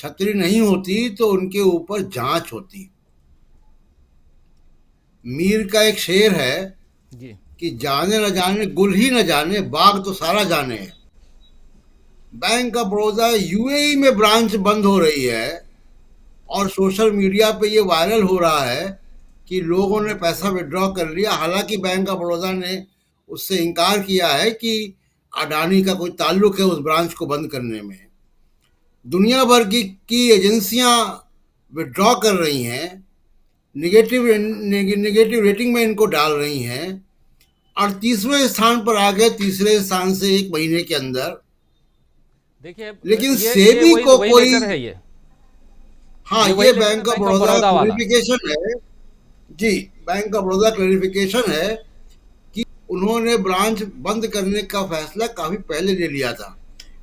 छतरी नहीं होती तो उनके ऊपर जांच होती। मीर का एक शेर है जी। कि जाने न जाने गुल ही न जाने बाग तो सारा जाने है। बैंक ऑफ बड़ौदा यूएई में ब्रांच बंद हो रही है और सोशल मीडिया पे ये वायरल हो रहा है कि लोगों ने पैसा विड्रॉ कर लिया। हालांकि बैंक ऑफ बड़ौदा ने उससे इनकार किया है कि अडानी का कोई ताल्लुक है उस ब्रांच को बंद करने में। दुनिया भर की एजेंसियां विड्रॉ कर रही हैं, निगेटिव रेटिंग में इनको डाल रही हैं, और 30वें स्थान पर आ गए, तीसरे स्थान से एक महीने के अंदर। देखिए, लेकिन ये सेबी वही को वही कोई, लेटर है ये। हाँ, ये ये वही लेटर है bank of bank of Baroda का बड़ौदा वाला। क्लेरिफिकेशन है। जी, बैंक ऑफ बड़ौदा क्लेरिफिकेशन है कि उन्होंने ब्रांच बंद करने का फैसला काफी पहले ले लिया था।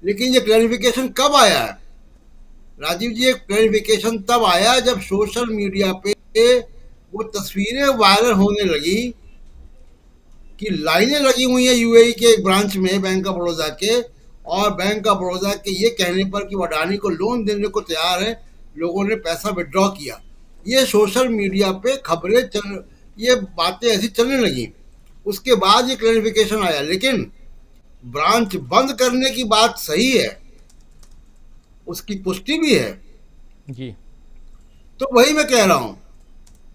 लेकिन ये क्लेरिफिकेशन कब आया है राजीव जी? ये क्लेरिफिकेशन तब आया जब सोशल मीडिया पे वो तस्वीरें वायरल होने लगी कि लाइनें लगी हुई है यूएई के एक ब्रांच में बैंक ऑफ बड़ौदा के, और बैंक ऑफ बड़ौदा के ये कहने पर कि वो अडानी को लोन देने को तैयार है, लोगों ने पैसा विड्रॉ किया। ये सोशल मीडिया पे खबरें चल, ये बातें ऐसी चलने लगी। उसके बाद ये क्लैरिफिकेशन आया। लेकिन ब्रांच बंद करने की बात सही है, उसकी पुष्टि भी है। जी। तो वही मैं कह रहा हूं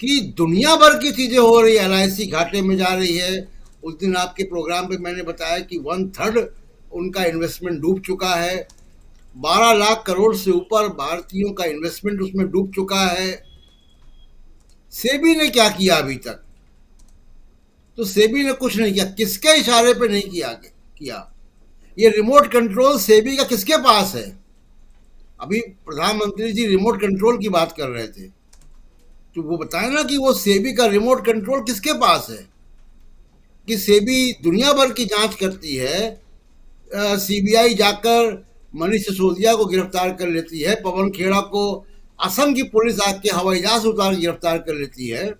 कि दुनिया भर की चीजें हो रही है। एलआईसी घाटे में जा रही है। उस दिन आपके प्रोग्राम पे मैंने बताया कि 1/3 उनका इन्वेस्टमेंट डूब चुका है। 12 लाख करोड़ से ऊपर भारतीयों का इन्वेस्टमेंट उसमें डूब चुका है। सेबी ने क्या किया अभी तक? तो सेबी ने कुछ नहीं किया। किसके इशारे पे नहीं किया? ये रिमोट कंट्रोल सेबी का किसके पास है? अभी प्रधानमंत्री जी रिमोट कंट्रोल की बात कर रहे थे, तो वो बताए ना कि वो सेबी का रिमोट कंट्रोल किसके पास है। कि सेबी दुनिया भर की जांच करती है। सीबीआई जाकर मनीष सिसोदिया को गिरफ्तार कर लेती है, पवन खेड़ा को असम की पुलिस आके हवाई जहाज उतार गिरफ्तार कर लेती है।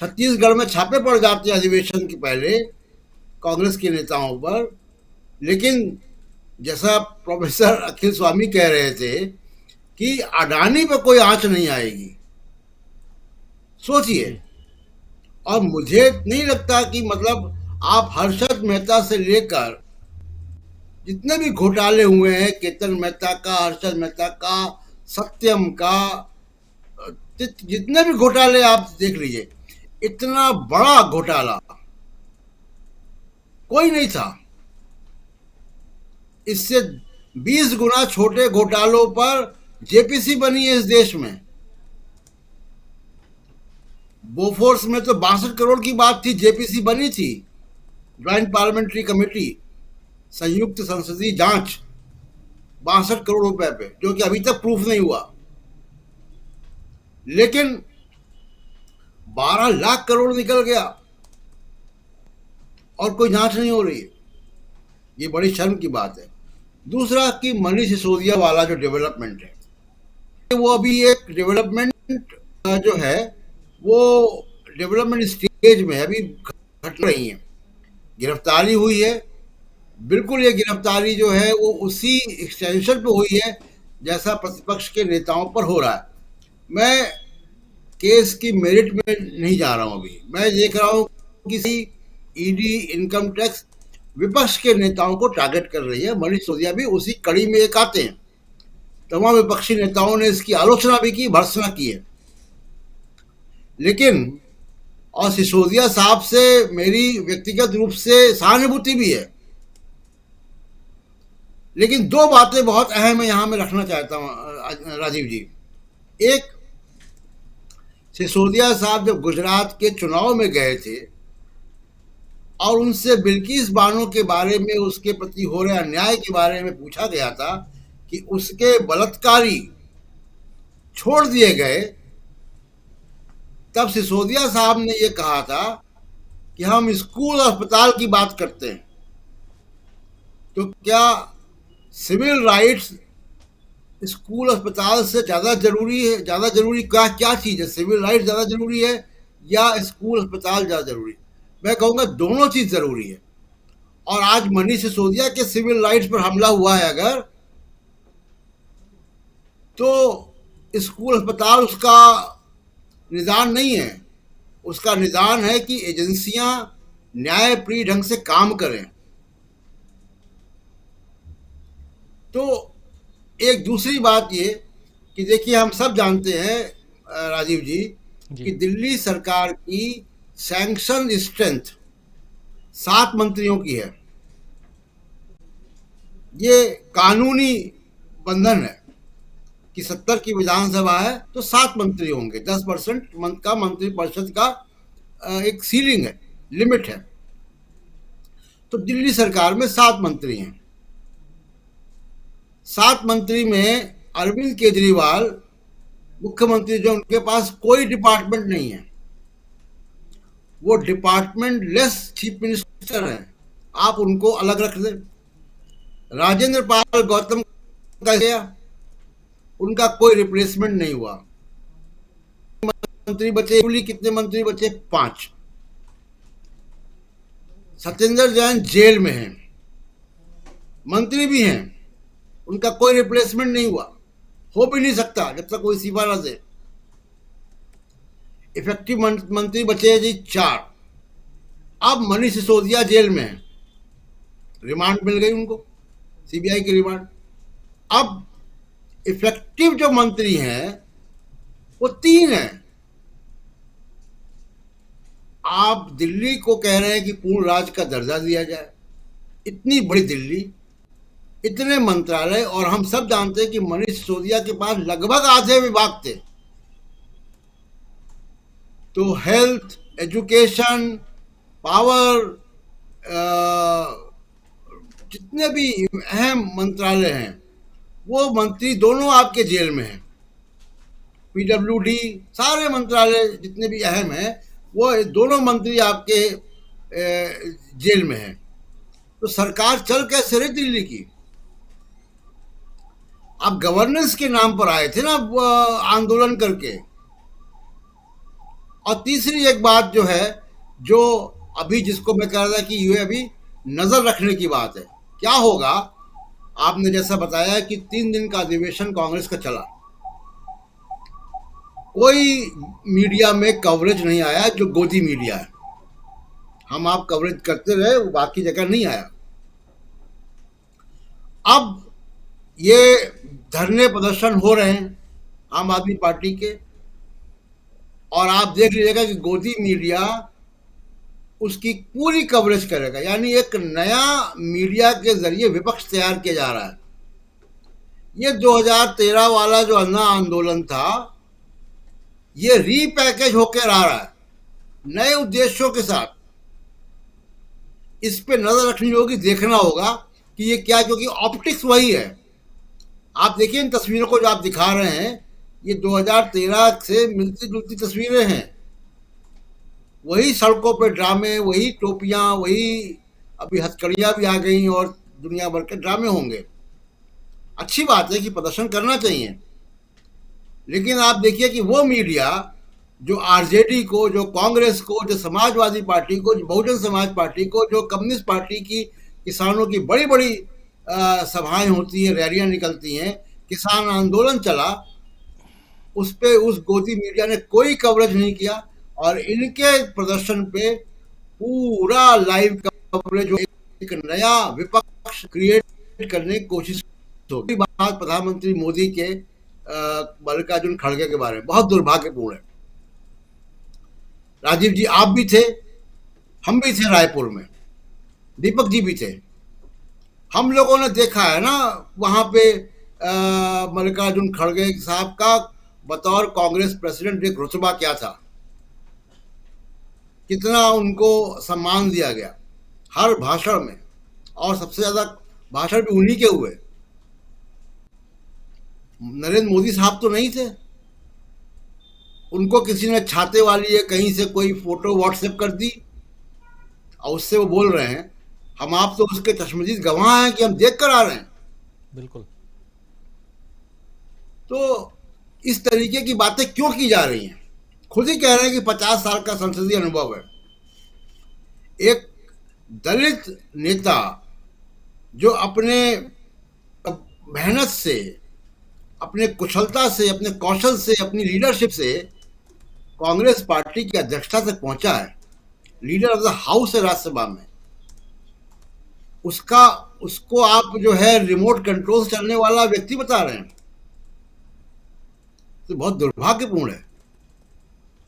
छत्तीसगढ़ में छापे पड़ जाते हैं अधिवेशन के पहले कांग्रेस के नेताओं पर। लेकिन जैसा प्रोफेसर अखिल स्वामी कह रहे थे कि अडानी पे कोई आंच नहीं आएगी। सोचिए। जी। और मुझे नहीं लगता कि मतलब आप हर्षद मेहता से लेकर जितने भी घोटाले हुए हैं, केतन मेहता का, हर्षद मेहता का, सत्यम का, जितने भी घोटाले आप देख लीजिए, इतना बड़ा घोटाला कोई नहीं था। इससे 20 गुना छोटे घोटालों पर जेपीसी बनी है इस देश में। बोफोर्स में तो 62 करोड़ की बात थी, जेपीसी बनी थी, ज्वाइंट पार्लियामेंट्री कमेटी, संयुक्त संसदीय जांच, 62 करोड़ रुपए पे, जो कि अभी तक प्रूफ नहीं हुआ। लेकिन 12 लाख करोड़ निकल गया और कोई जांच नहीं हो रही है। ये बड़ी शर्म की बात है। दूसरा कि मनीष सिसोदिया वाला जो डेवलपमेंट है, वो अभी एक डेवलपमेंट जो है वो डेवलपमेंट स्टेज में है, अभी घट रही है। गिरफ्तारी हुई है, बिल्कुल ये गिरफ्तारी जो है वो उसी एक्सटेंशन पे हुई है जैसा प्रतिपक्ष के नेताओं पर हो रहा है। मैं केस की मेरिट में नहीं जा रहा हूं। अभी मैं देख रहा हूं किसी ईडी, इनकम टैक्स विपक्ष के नेताओं को टारगेट कर रही है। मनीष सिसोदिया भी उसी कड़ी में एक आते हैं। तमाम विपक्षी नेताओं ने इसकी आलोचना भी की, भर्त्सना की है। लेकिन और सिसोदिया साहब से मेरी व्यक्तिगत रूप से सहानुभूति भी है। लेकिन दो बातें बहुत अहम है यहां मैं रखना चाहता हूं राजीव जी। एक, सिसोदिया साहब जब गुजरात के चुनाव में गए थे और उनसे बिल्किस बानो के बारे में, उसके प्रति हो रहे अन्याय के बारे में पूछा गया था कि उसके बलात्कारी छोड़ दिए गए, तब सिसोदिया साहब ने यह कहा था कि हम स्कूल अस्पताल की बात करते हैं। तो क्या सिविल राइट्स स्कूल अस्पताल से ज्यादा जरूरी है? ज्यादा जरूरी क्या क्या चीज है? सिविल राइट ज्यादा जरूरी है या स्कूल अस्पताल ज्यादा जरूरी? मैं कहूंगा दोनों चीज जरूरी है। और आज मनीष सिसोदिया के सिविल राइट्स पर हमला हुआ है अगर, तो स्कूल अस्पताल उसका निदान नहीं है। उसका निदान है कि एजेंसियां न्यायप्रिय ढंग से काम करें। तो एक दूसरी बात ये कि देखिए, हम सब जानते हैं राजीव जी कि जी। दिल्ली सरकार की सैंक्शन स्ट्रेंथ 7 मंत्रियों की है। ये कानूनी बंधन है कि 70 की विधानसभा है तो 7 मंत्री होंगे। 10% का मंत्री परिषद का एक सीलिंग है, लिमिट है। तो दिल्ली सरकार में 7 मंत्री हैं। 7 मंत्री में अरविंद केजरीवाल मुख्यमंत्री, जो उनके पास कोई डिपार्टमेंट नहीं है, वो डिपार्टमेंट लेस चीफ मिनिस्टर हैं। आप उनको अलग रख दें। राजेंद्र पाल गौतम का गया, उनका कोई रिप्लेसमेंट नहीं हुआ। मंत्री बचे, कितने मंत्री बचे? 5। सत्येंद्र जैन जेल में हैं, मंत्री भी हैं, उनका कोई रिप्लेसमेंट नहीं हुआ, हो भी नहीं सकता जब तक कोई इस्तीफा न दे। इफेक्टिव मंत्री बचे जी 4। अब मनीष सिसोदिया जेल में है, रिमांड मिल गई उनको, सीबीआई की रिमांड। अब इफेक्टिव जो मंत्री हैं वो 3 हैं। आप दिल्ली को कह रहे हैं कि पूर्ण राज्य का दर्जा दिया जाए। इतनी बड़ी दिल्ली, इतने मंत्रालय, और हम सब जानते हैं कि मनीष सिसोदिया के पास लगभग आधे विभाग थे। तो हेल्थ, एजुकेशन, पावर, जितने भी अहम मंत्रालय हैं वो मंत्री दोनों आपके जेल में हैं। पीडब्ल्यूडी, सारे मंत्रालय जितने भी अहम हैं वो दोनों मंत्री आपके जेल में हैं। तो सरकार चल कैसे रही दिल्ली की? आप गवर्नेंस के नाम पर आए थे ना आंदोलन करके। और तीसरी एक बात जो है, जो अभी जिसको मैं कह रहा था कि ये अभी नजर रखने की बात है, क्या होगा? आपने जैसा बताया कि 3 दिन का अधिवेशन कांग्रेस का चला, कोई मीडिया में कवरेज नहीं आया, जो गोदी मीडिया है। हम आप कवरेज करते रहे, वो बाकी जगह नहीं आया। अब ये धरने प्रदर्शन हो रहे हैं आम आदमी पार्टी के, और आप देख लीजिएगा कि गोदी मीडिया उसकी पूरी कवरेज करेगा। यानी एक नया मीडिया के जरिए विपक्ष तैयार किया जा रहा है। ये 2013 वाला जो अन्ना आंदोलन था, ये रीपैकेज होकर आ रहा है नए उद्देश्यों के साथ। इस पे नजर रखनी होगी, देखना होगा कि ये क्या, क्योंकि ऑप्टिक्स वही है। आप देखिए इन तस्वीरों को जो आप दिखा रहे हैं, ये 2013 से मिलती जुलती तस्वीरें हैं। वही सड़कों पे ड्रामे, वही टोपियां, वही अभी हथकड़ियां भी आ गई और दुनिया भर के ड्रामे होंगे। अच्छी बात है कि प्रदर्शन करना चाहिए, लेकिन आप देखिए कि वो मीडिया जो आरजेडी को, जो कांग्रेस को, जो समाजवादी पार्टी को, जो बहुजन समाज पार्टी को, जो कम्युनिस्ट पार्टी की, किसानों की बड़ी बड़ी सभाएं होती हैं, रैलियां निकलती हैं, किसान आंदोलन चला, उस पे उस गोदी मीडिया ने कोई कवरेज नहीं किया। और इनके प्रदर्शन पे पूरा लाइव कवरेज, एक नया विपक्ष क्रिएट करने की कोशिश होगी। बात प्रधानमंत्री मोदी के मल्लिकार्जुन खड़गे के बारे में बहुत दुर्भाग्यपूर्ण है। राजीव जी, आप भी थे, हम भी थे रायपुर में, दीपक जी भी थे। हम लोगों ने देखा है ना वहां पे मल्लिकार्जुन खड़गे साहब का बतौर कांग्रेस प्रेसिडेंट एक रुतबा क्या था, कितना उनको सम्मान दिया गया हर भाषण में, और सबसे ज्यादा भाषण भी उन्हीं के हुए। नरेंद्र मोदी साहब तो नहीं थे, उनको किसी ने छाते वाली है कहीं से कोई फोटो व्हाट्सएप कर दी और उससे वो बोल रहे हैं। हम आप तो उसके चश्मदीद गवाह हैं कि हम देख कर आ रहे हैं। बिल्कुल। तो इस तरीके की बातें क्यों की जा रही हैं? खुद ही कह रहे हैं कि 50 साल का संसदीय अनुभव है। एक दलित नेता जो अपने मेहनत से अपने कुशलता से, अपने कौशल से, अपनी लीडरशिप से कांग्रेस पार्टी की अध्यक्षता तक पहुंचा है, लीडर ऑफ द हाउस है राज्यसभा में, उसका उसको आप जो है रिमोट कंट्रोल से चलने वाला व्यक्ति बता रहे हैं, तो बहुत दुर्भाग्यपूर्ण है।